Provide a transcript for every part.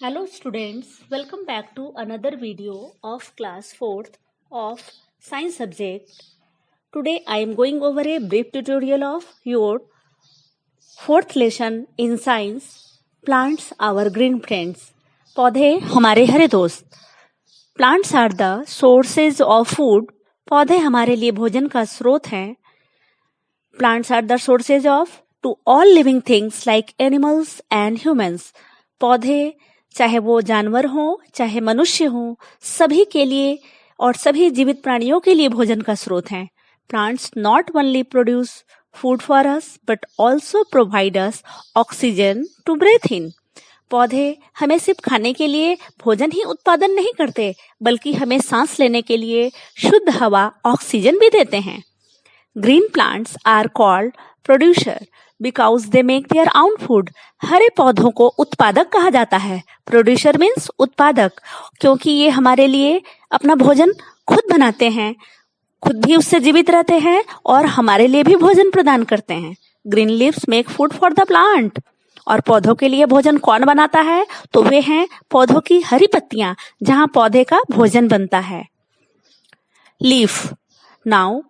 Hello students, welcome back to another video of class 4th of science subject. Today I am going over a brief tutorial of your 4th lesson in science, plants our green friends. पौधे हमारे हरे दोस्त. Plants are the sources of food. पौधे हमारे लिए भोजन का स्रोत हैं. Plants are the sources of to all living things like animals and humans. पौधे चाहे वो जानवर हो चाहे मनुष्य हो सभी के लिए और सभी जीवित प्राणियों के लिए भोजन का स्रोत हैं. Plants not only produce food for us but also provide us oxygen to breathe in. पौधे हमें सिर्फ खाने के लिए भोजन ही उत्पादन नहीं करते बल्कि हमें सांस लेने के लिए शुद्ध हवा ऑक्सीजन भी देते हैं. Green plants are called producer because they make their own food. हरे पौधों को उत्पादक कहा जाता है. प्रोड्यूसर मीन्स उत्पादक, क्योंकि ये हमारे लिए अपना भोजन खुद बनाते हैं, खुद भी उससे जीवित रहते हैं और हमारे लिए भी भोजन प्रदान करते हैं. Green leaves make food for the plant. और पौधों के लिए भोजन कौन बनाता है? तो वे हैं पौधों की हरी पत्तियां, जहां पौधे का भोजन बनता है. Leaf. Now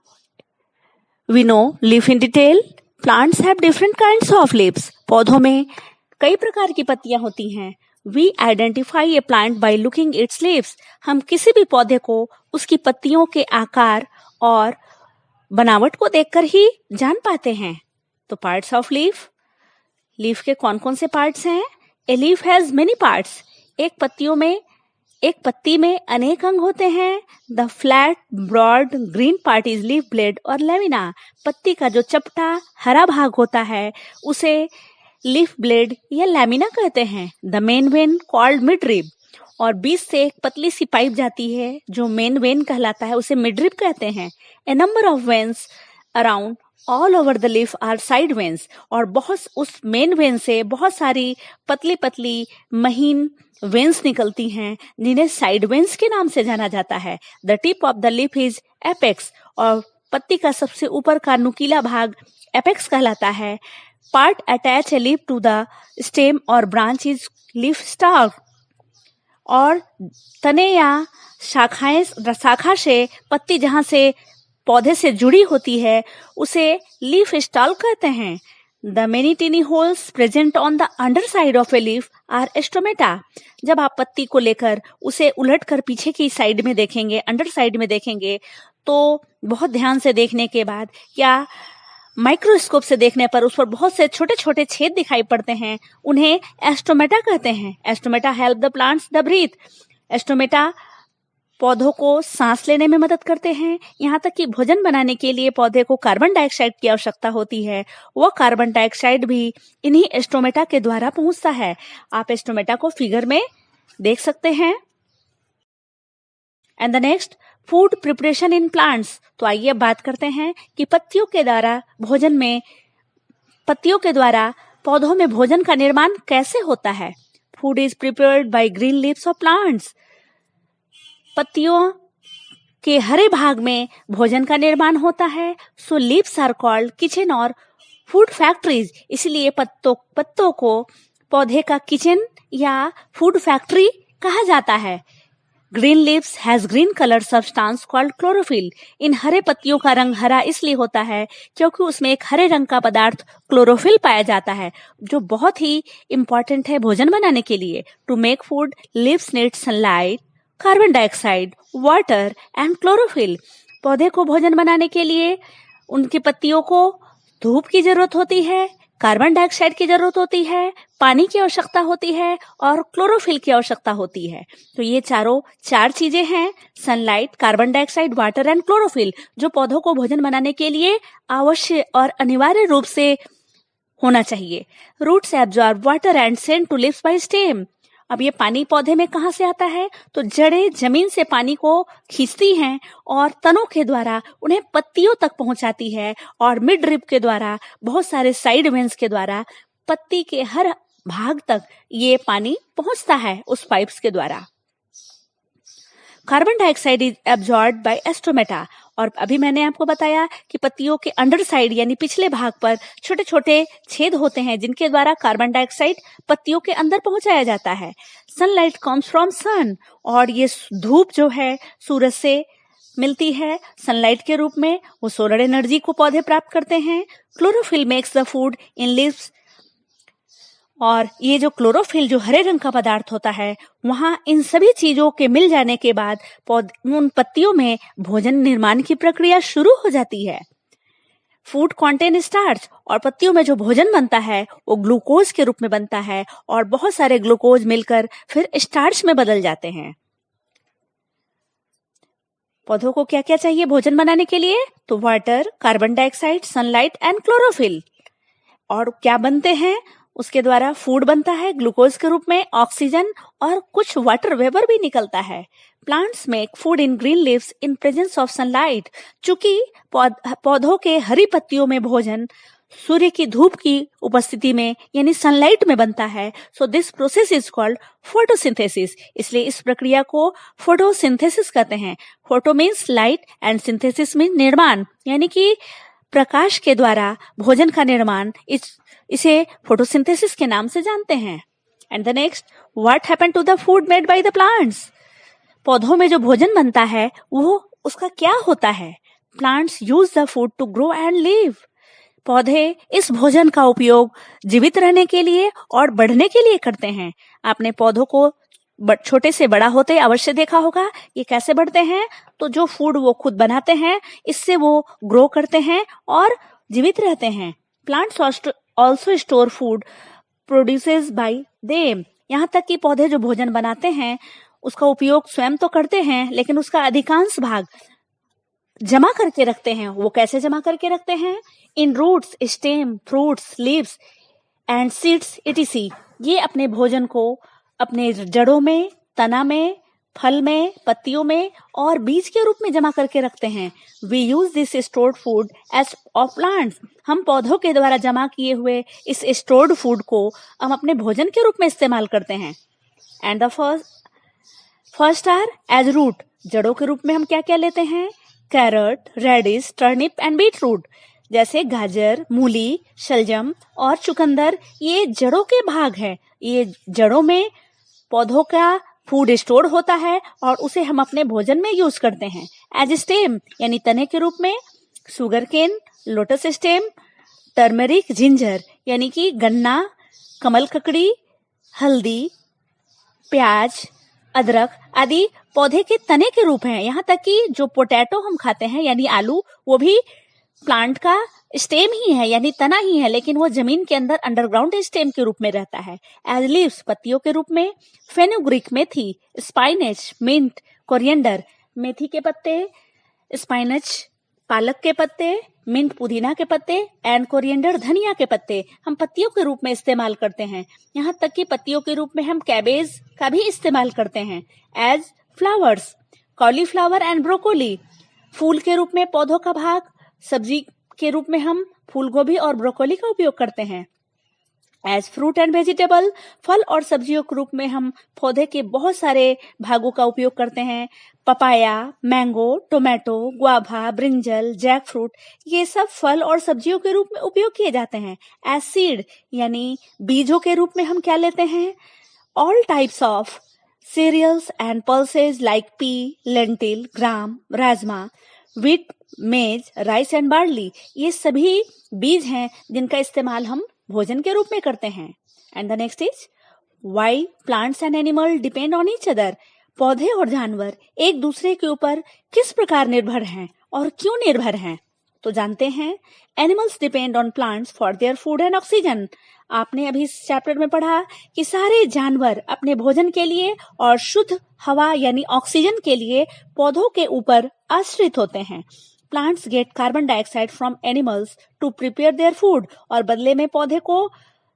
we know leaf in detail. Plants have different kinds of leaves. पौधों में कई प्रकार की पत्तियां होती हैं. We identify a plant by looking its leaves. हम किसी भी पौधे को उसकी पत्तियों के आकार और बनावट को देखकर ही जान पाते हैं. तो पार्ट्स ऑफ लीफ. लीफ के कौन कौन से पार्ट्स हैं? A leaf has many parts. एक पत्ती में अनेक अंग होते हैं. The flat broad green part is leaf blade और लेमिना. पत्ती का जो चपटा हरा भाग होता है उसे लीफ ब्लेड या लेमिना कहते हैं. The main vein called mid rib. और बीच से एक पतली सी पाइप जाती है जो मेन वेन कहलाता है, उसे मिड रिब कहते हैं. A number of veins around all over the leaf are side veins. और उस मेन वेन से बहुत सारी पतली पतली महीन वेन्स निकलती हैं जिन्हें साइड वेन्स के नाम से जाना जाता है. The tip of the leaf is apex. और पत्ती का सबसे ऊपर का नुकीला भाग एपेक्स कहलाता है. Part attach a leaf to the stem और ब्रांच इज लीफ स्टॉक. और तने या शाखा से पत्ती जहां से पौधे से जुड़ी होती है उसे लीफ स्टॉक कहते हैं. The many tiny holes present on the under side of a leaf are stomata. जब आप पत्ती को लेकर उसे उलटकर पीछे की साइड में देखेंगे, अंडर साइड में देखेंगे, तो बहुत ध्यान से देखने के बाद या माइक्रोस्कोप से देखने पर उस पर बहुत से छोटे छोटे छेद दिखाई पड़ते हैं, उन्हें एस्टोमेटा कहते हैं. Stomata help the plants the breathe. Stomata पौधों को सांस लेने में मदद करते हैं. यहाँ तक कि भोजन बनाने के लिए पौधे को कार्बन डाइऑक्साइड की आवश्यकता होती है. वह कार्बन डाइऑक्साइड भी इन्हीं एस्टोमेटा के द्वारा पहुंचता है. आप एस्टोमेटा को फिगर में देख सकते हैं. And the next, food preparation in plants. तो आइए अब बात करते हैं कि पत्तियों के द्वारा पौधों में भोजन का निर्माण कैसे होता है. Food is prepared by green leaves of plants. पत्तियों के हरे भाग में भोजन का निर्माण होता है. सो लीव्स आर कॉल्ड किचन और फूड फैक्ट्रीज. इसलिए पत्तों को पौधे का किचन या फूड फैक्ट्री कहा जाता है. Green leaves has green colour substance called chlorophyll. इन हरे पत्तियों का रंग हरा इसलिए होता है क्योंकि उसमें एक हरे रंग का पदार्थ क्लोरोफिल पाया जाता है, जो बहुत ही इंपॉर्टेंट है भोजन बनाने के लिए. To make food leaves need sunlight, carbon dioxide, water and chlorophyll. पौधे को भोजन बनाने के लिए उनकी पत्तियों को धूप की जरूरत होती है, कार्बन डाइऑक्साइड की जरूरत होती है, पानी की आवश्यकता होती है और क्लोरोफिल की आवश्यकता होती है. तो ये चार चीजें हैं, sunlight, carbon dioxide, water and chlorophyll, जो पौधों को भोजन बनाने के लिए आवश्यक और अनिवार्य रूप से होना चाहिए. Roots absorb water and send to leaves by stem. अब ये पानी पौधे में कहाँ से आता है? तो जड़ें जमीन से पानी को खींचती हैं और तनों के द्वारा उन्हें पत्तियों तक पहुंचाती है. और मिड रिब के द्वारा, बहुत सारे साइड वेन्स के द्वारा पत्ती के हर भाग तक ये पानी पहुंचता है उस पाइप्स के द्वारा. Carbon dioxide is absorbed bye stomata. और अभी मैंने आपको बताया कि पत्तियों के अंडर साइड यानी पिछले भाग पर छोटे छोटे छेद होते हैं जिनके द्वारा कार्बन डाइऑक्साइड पत्तियों के अंदर पहुंचाया जाता है। सनलाइट कम्स फ्रॉम सन, और ये धूप जो है सूरज से मिलती है सनलाइट के रूप में, वो सोलर एनर्जी को पौधे प्राप्त करते हैं। Chlorophyll makes the food in leaves, और ये जो क्लोरोफिल जो हरे रंग का पदार्थ होता है, वहां इन सभी चीजों के मिल जाने के बाद उन पत्तियों में भोजन निर्माण की प्रक्रिया शुरू हो जाती है। फूड कंटेन स्टार्च, और पत्तियों में जो भोजन बनता है वो ग्लूकोज के रूप में बनता है और बहुत सारे ग्लूकोज मिलकर फिर स्टार्च में बदल जाते हैं। पौधों को क्या क्या चाहिए भोजन बनाने के लिए? तो water, carbon dioxide, sunlight and chlorophyll. और क्या बनते हैं उसके द्वारा? फूड बनता है ग्लूकोज के रूप में, ऑक्सीजन और कुछ वाटर वेपर भी निकलता है। Plants make food in green leaves in presence of sunlight, चूंकि पौधों के हरी पत्तियों में भोजन सूर्य की धूप की उपस्थिति में यानी सनलाइट में बनता है। So this process is called photosynthesis, इसलिए इस प्रक्रिया को फोटोसिंथेसिस कहते हैं। Photo means light and synthesis means निर्माण, यानी कि प्रकाश के द्वारा भोजन का निर्माण, इसे फोटोसिंथेसिस के नाम से जानते हैं। And the next, what happen to the food made by the plants? पौधों में जो भोजन बनता है वो उसका क्या होता है? Plants use the food to grow and live. पौधे इस भोजन का उपयोग जीवित रहने के लिए और बढ़ने के लिए करते हैं। आपने पौधों को छोटे से बड़ा होते अवश्य देखा होगा। ये कैसे बढ़ते हैं? तो जो फूड वो खुद बनाते हैं, इससे वो ग्रो करते हैं और जीवित रहते हैं। Plants also store food produces bye them. यहाँ तक कि पौधे जो भोजन बनाते हैं उसका उपयोग स्वयं तो करते हैं, लेकिन उसका अधिकांश भाग जमा करके रखते हैं। वो कैसे जमा करके रखते हैं? In roots, stem, fruits, leaves and seeds etc। ये अपने भोजन को अपने जड़ों में, तना में, फल में, पत्तियों में और बीज के रूप में जमा करके रखते हैं। We use this stored food as of plants. हम पौधों के द्वारा जमा किए हुए इस स्टोर्ड फूड को हम अपने भोजन के रूप में इस्तेमाल करते हैं। And the first are as root. जड़ों के रूप में हम क्या क्या लेते हैं? Carrot, radish, turnip and beetroot. जैसे गाजर, मूली, शलजम और चुकंदर, ये जड़ों के भाग है। ये जड़ों में पौधों का फूड स्टोर होता है और उसे हम अपने भोजन में यूज करते हैं। एज स्टेम यानी तने के रूप में sugar cane, lotus stem, turmeric, ginger यानी कि गन्ना, कमल ककड़ी, हल्दी, प्याज, अदरक आदि पौधे के तने के रूप हैं। यहाँ तक कि जो पोटैटो हम खाते हैं यानी आलू, वो भी प्लांट का स्टेम ही है यानी तना ही है, लेकिन वो जमीन के अंदर अंडरग्राउंड स्टेम के रूप में रहता है। एज लीव्स पत्तियों के रूप में फेनुग्रीक, मेथी, स्पाइनेच, मिंट, कोरिएंडर, मेथी के पत्ते, स्पाइनच पालक के पत्ते, मिंट पुदीना के पत्ते एंड कोरिएंडर धनिया के पत्ते हम पत्तियों के रूप में इस्तेमाल करते हैं। यहाँ तक कि पत्तियों के रूप में हम कैबेज का भी इस्तेमाल करते हैं। As flowers cauliflower and broccoli. फूल के रूप में पौधों का भाग, सब्जी के रूप में हम फूल गोभी और ब्रोकोली का उपयोग करते हैं। एज फ्रूट एंड वेजिटेबल फल और सब्जियों के रूप में हम पौधे के बहुत सारे भागों का उपयोग करते हैं। Papaya, mango, tomato, guava, brinjal, jackfruit, ये सब फल और सब्जियों के रूप में उपयोग किए जाते हैं। एज सीड यानी बीजों के रूप में हम क्या लेते हैं? All types of cereals and pulses like pea, lentil, gram, rajma, wheat, मेज, राइस एंड बार्ली, ये सभी बीज हैं जिनका इस्तेमाल हम भोजन के रूप में करते हैं। And the next is why plants and animal depend on each other. पौधे और जानवर एक दूसरे के ऊपर किस प्रकार निर्भर हैं और क्यों निर्भर हैं? तो जानते हैं, animals depend on plants for their food and oxygen. आपने अभी इस चैप्टर में पढ़ा कि सारे जानवर अपने भोजन के लिए और शुद्ध हवा यानी ऑक्सीजन के लिए पौधों के ऊपर आश्रित होते हैं। Plants get carbon dioxide from animals to prepare their food, और बदले में पौधे को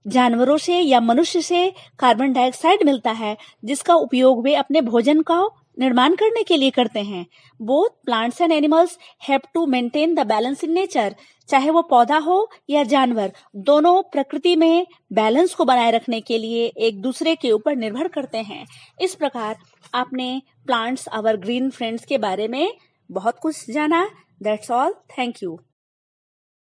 जानवरों से या मनुष्य से कार्बन डाइऑक्साइड मिलता है जिसका उपयोग वे अपने भोजन का निर्माण करने के लिए करते हैं। Both plants and animals have to maintain the balance in nature. चाहे वो पौधा हो या जानवर, दोनों प्रकृति में बैलेंस को बनाए रखने के लिए एक दूसरे के ऊपर निर्भर करते हैं। इस प्रकार आपने प्लांट्स आवर ग्रीन फ्रेंड्स के बारे में बहुत कुछ जाना। That's all. Thank you.